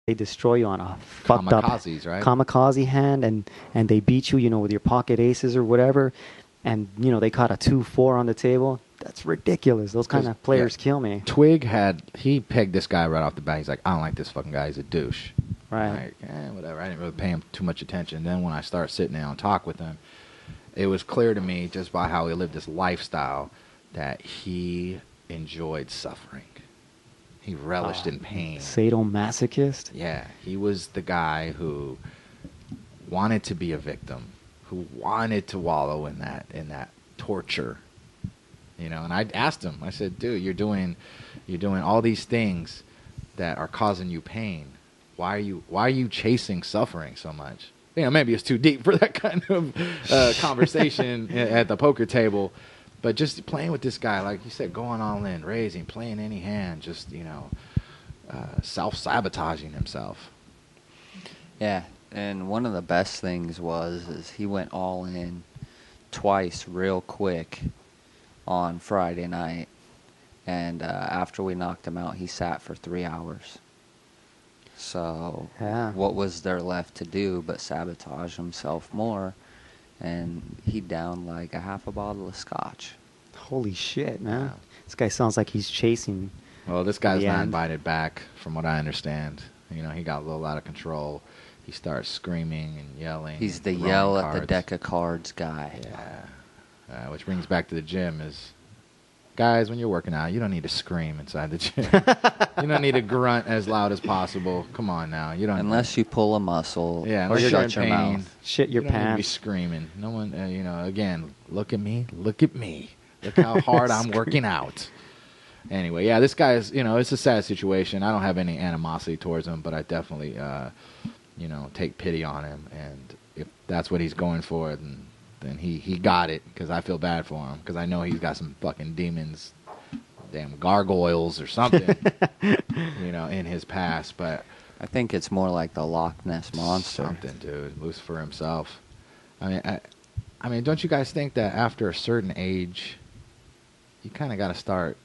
they destroy you on a fucked up Kamikazes, right? kamikaze hand, and they beat you, with your pocket aces or whatever, and they caught a 2-4 on the table. That's ridiculous. Those kind of players kill me. Twig he pegged this guy right off the bat. He's like, I don't like this fucking guy. He's a douche. Right. Like, whatever. I didn't really pay him too much attention. Then when I start sitting down and talk with him, it was clear to me just by how he lived this lifestyle that he enjoyed suffering. He relished in pain. Sadomasochist? Yeah. He was the guy who wanted to be a victim, who wanted to wallow in that torture. And I asked him, I said, dude, you're doing all these things that are causing you pain. Why are you chasing suffering so much? Maybe it's too deep for that kind of conversation at the poker table, but just playing with this guy, like you said, going all in, raising, playing any hand, just, self-sabotaging himself. Yeah, and one of the best things is he went all in twice real quick on Friday night, and after we knocked him out, he sat for 3 hours. So what was there left to do but sabotage himself more? And he downed like a half a bottle of scotch. Holy shit, man. Yeah. This guy sounds like he's chasing. Well, this guy's not invited back, from what I understand. He got a little out of control. He starts screaming and yelling. He's the yell at the deck of cards guy. Yeah. Which brings back to the gym is, guys, when you're working out, you don't need to scream inside the gym. You don't need to grunt as loud as possible. Come on now. You don't. Unless you pull a muscle. Yeah. Or shut your mouth. Shit your pants. You don't need to be screaming. No one. Again, look at me. Look at me. Look how hard I'm working out. Anyway, yeah, this guy is. It's a sad situation. I don't have any animosity towards him, but I definitely, take pity on him. And if that's what he's going for, then he got it, because I feel bad for him, because I know he's got some fucking demons, damn gargoyles or something, in his past. But I think it's more like the Loch Ness Monster. Something, dude. Lucifer himself. I mean, don't you guys think that after a certain age, you kind of got to start,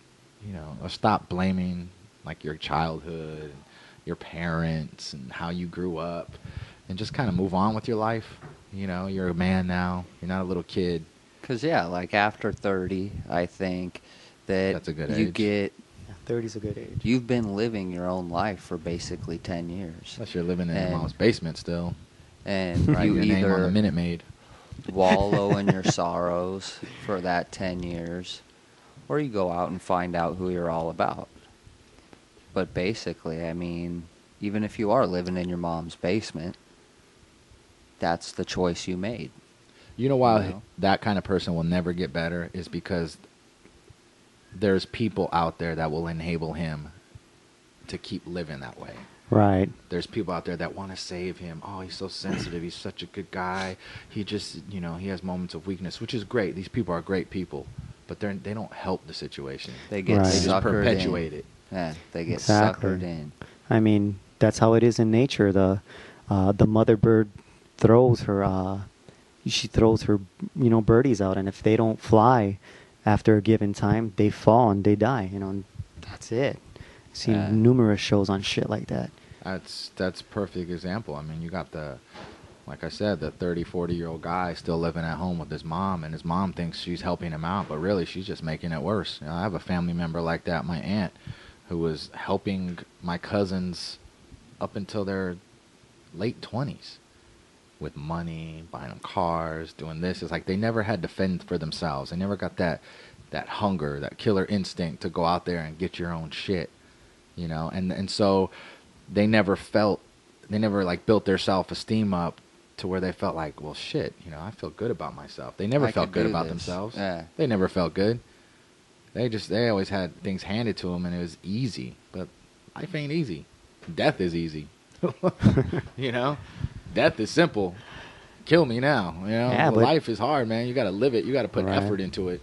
or stop blaming, like, your childhood, your parents, and how you grew up, and just kind of move on with your life? You're a man now. You're not a little kid. Because, like after 30, I think that's a good you age. get... 30's a good age. You've been living your own life for basically 10 years. Unless you're living in your mom's basement still. And you you name on either the Minute Maid. wallow in your sorrows for that 10 years, or you go out and find out who you're all about. But basically, even if you are living in your mom's basement, that's the choice you made. Why that kind of person will never get better is because there's people out there that will enable him to keep living that way. Right. There's people out there that want to save him. Oh, he's so sensitive. He's such a good guy. He just, he has moments of weakness, which is great. These people are great people, but they don't help the situation. They get They just suckered perpetuate in. it. Yeah, they get Exactly. suckered in. That's how it is in nature. The mother bird throws her birdies out, and if they don't fly after a given time, they fall and they die. And that's it. I've seen numerous shows on shit like that. That's a perfect example. You got like I said, the 30, 40-year-old guy still living at home with his mom, and his mom thinks she's helping him out, but really she's just making it worse. I have a family member like that, my aunt, who was helping my cousins up until their late 20s with money, buying them cars, doing this. It's like they never had to fend for themselves. They never got that hunger, that killer instinct to go out there and get your own shit, and so they never like built their self-esteem up to where they felt like, well, shit, I feel good about myself. They never felt good about themselves. Yeah. They never felt good. They always had things handed to them, and it was easy. But life ain't easy. Death is easy. Death is simple. Kill me now. Yeah, but life is hard, man. You got to live it. You got to put effort into it.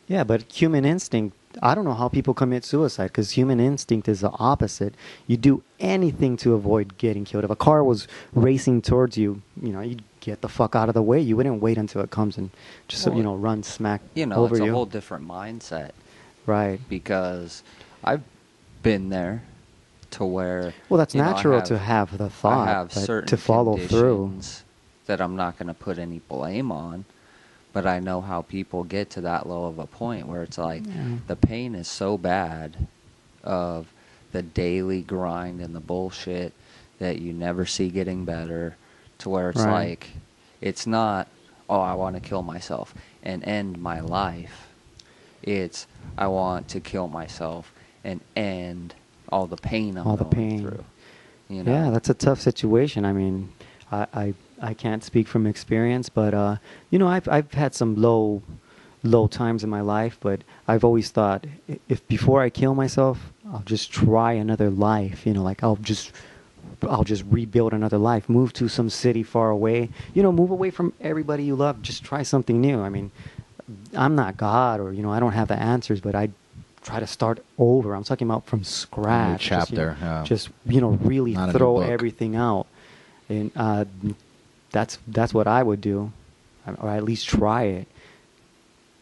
Yeah, but human instinct, I don't know how people commit suicide, because human instinct is the opposite. You do anything to avoid getting killed. If a car was racing towards you, you'd get the fuck out of the way. You wouldn't wait until it comes and just, run smack over it's you. a whole different mindset. Right. Because I've been there. to where Well, that's you know, natural to have the thought, I have but certain to follow through. conditions that I'm not going to put any blame on, but I know how people get to that low of a point where it's like the pain is so bad of the daily grind and the bullshit that you never see getting better, to where it's like, it's not, oh, I want to kill myself and end my life. It's, I want to kill myself and end all the pain I'm going through. You know? Yeah, that's a tough situation. I mean, I can't speak from experience, but you know, I've had some low times in my life, but I've always thought, if before I kill myself, I'll just try another life. You know, like I'll just rebuild another life, move to some city far away. You know, move away from everybody you love. Just try something new. I mean, I'm not God, or you know, I don't have the answers, but I try to start over. I'm talking about from scratch. Chapter. Just you know, really Not a new throw book. everything out, and that's what I would do, or at least try it.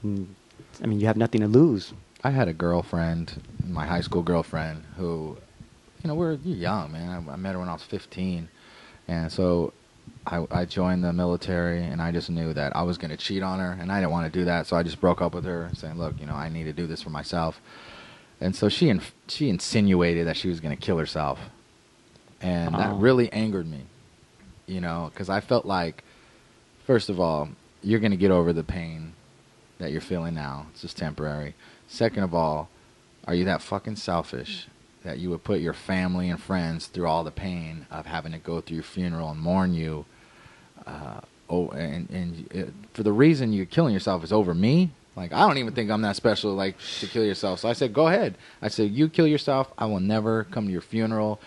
And, I mean, you have nothing to lose. I had a girlfriend, my high school girlfriend, who, you know, you're young, man. I met her when I was 15, and so I joined the military, and I just knew that I was going to cheat on her, and I didn't want to do that, so I just broke up with her, saying, look, you know, I need to do this for myself. And so she insinuated that she was going to kill herself, and that really angered me, you know, because I felt like, first of all, you're going to get over the pain that you're feeling now. It's just temporary. Second of all, are you that fucking selfish that you would put your family and friends through all the pain of having to go through your funeral and mourn you, for the reason you're killing yourself is over me? Like, I don't even think I'm that special, like, to kill yourself. So I said, go ahead. I said, you kill yourself, I will never come to your funeral.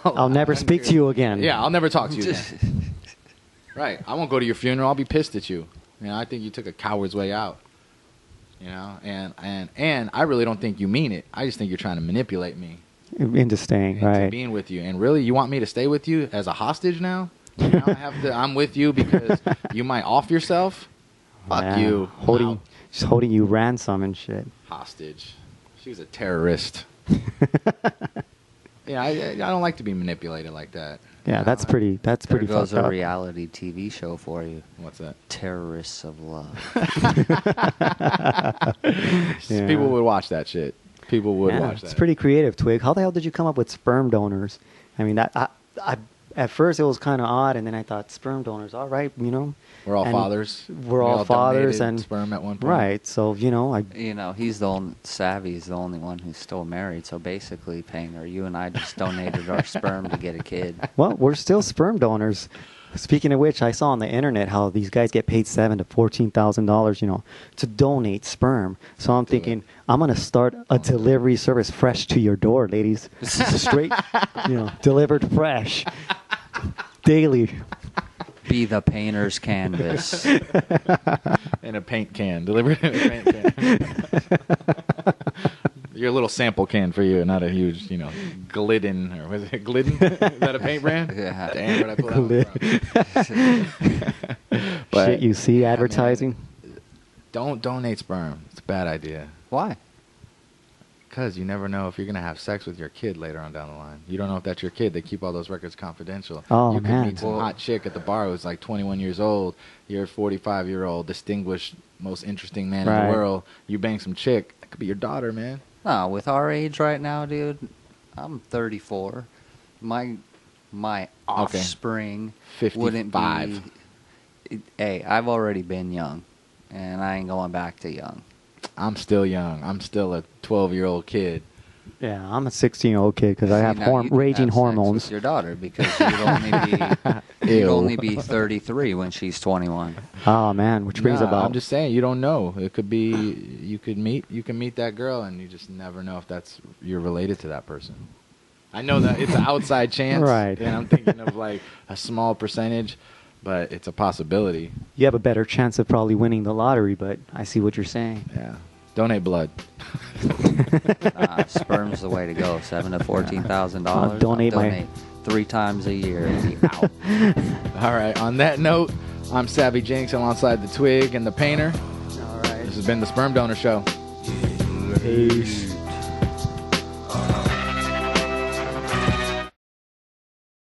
I'll never speak to you again. Yeah, I'll never talk to you again. Right. I won't go to your funeral. I'll be pissed at you. You know, I think you took a coward's way out. You know, and I really don't think you mean it. I just think you're trying to manipulate me Into staying, into right? being with you. And really, you want me to stay with you as a hostage now? Now I'm with you because you might off yourself? Fuck you. Just holding you ransom and shit. Hostage. She was a terrorist. Yeah, I don't like to be manipulated like that. Yeah, that's pretty There fucked goes up. a reality TV show for you. What's that? Terrorists of Love. Yeah. People would watch that shit. People would watch that. It's pretty creative, Twig. How the hell did you come up with sperm donors? I mean, I at first it was kind of odd, and then I thought sperm donors, all right, you know. We're all And fathers. We're all fathers, donated and sperm at one point. right. So you know, You know, he's the only, Savvy's the only one who's still married. So basically, Painter, you and I just donated our sperm to get a kid. well, we're still sperm donors. Speaking of which, I saw on the internet how these guys get paid $7,000 to $14,000, you know, to donate sperm. So I'm thinking, I'm gonna start a delivery service, fresh to your door, ladies. Straight, you know, delivered fresh, daily. Be the painter's canvas. In a paint can. Delivered in a paint can. Your little sample can for you, not a huge, you know, Glidden, or was it Glidden? Is that a paint brand? Yeah. Damn, where'd I pull that from? But, Shit, you see advertising. don't donate sperm. It's a bad idea. Why? Because you never know if you're going to have sex with your kid later on down the line. You don't know if that's your kid. They keep all those records confidential. Oh, you could man. meet some hot chick at the bar who's like 21 years old. You're a 45-year-old, distinguished, most interesting man in Right. the world. You bang some chick. That could be your daughter, man. No, with our age right now, dude, I'm 34. My offspring wouldn't 55. be. Hey, I've already been young, and I ain't going back to young. I'm still young. I'm still a 12-year-old kid. Yeah, I'm a 16-year-old kid because I have Now, you can raging have sex hormones. with your daughter, because you'd only be 33 when she's 21. Oh man, which brings Nah, about. I'm just saying, you don't know. It could be you can meet that girl, and you just never know if you're related to that person. I know that it's an outside chance, Right. And I'm thinking of like a small percentage, but it's a possibility. You have a better chance of probably winning the lottery, but I see what you're saying. Yeah, donate blood. Sperm's the way to go. $7,000 to $14,000. I'll donate 3 times a year and be out. All right. On that note, I'm savvyjinx alongside the Twig and the Painter. All right. This has been the Sperm Donor Show. Peace.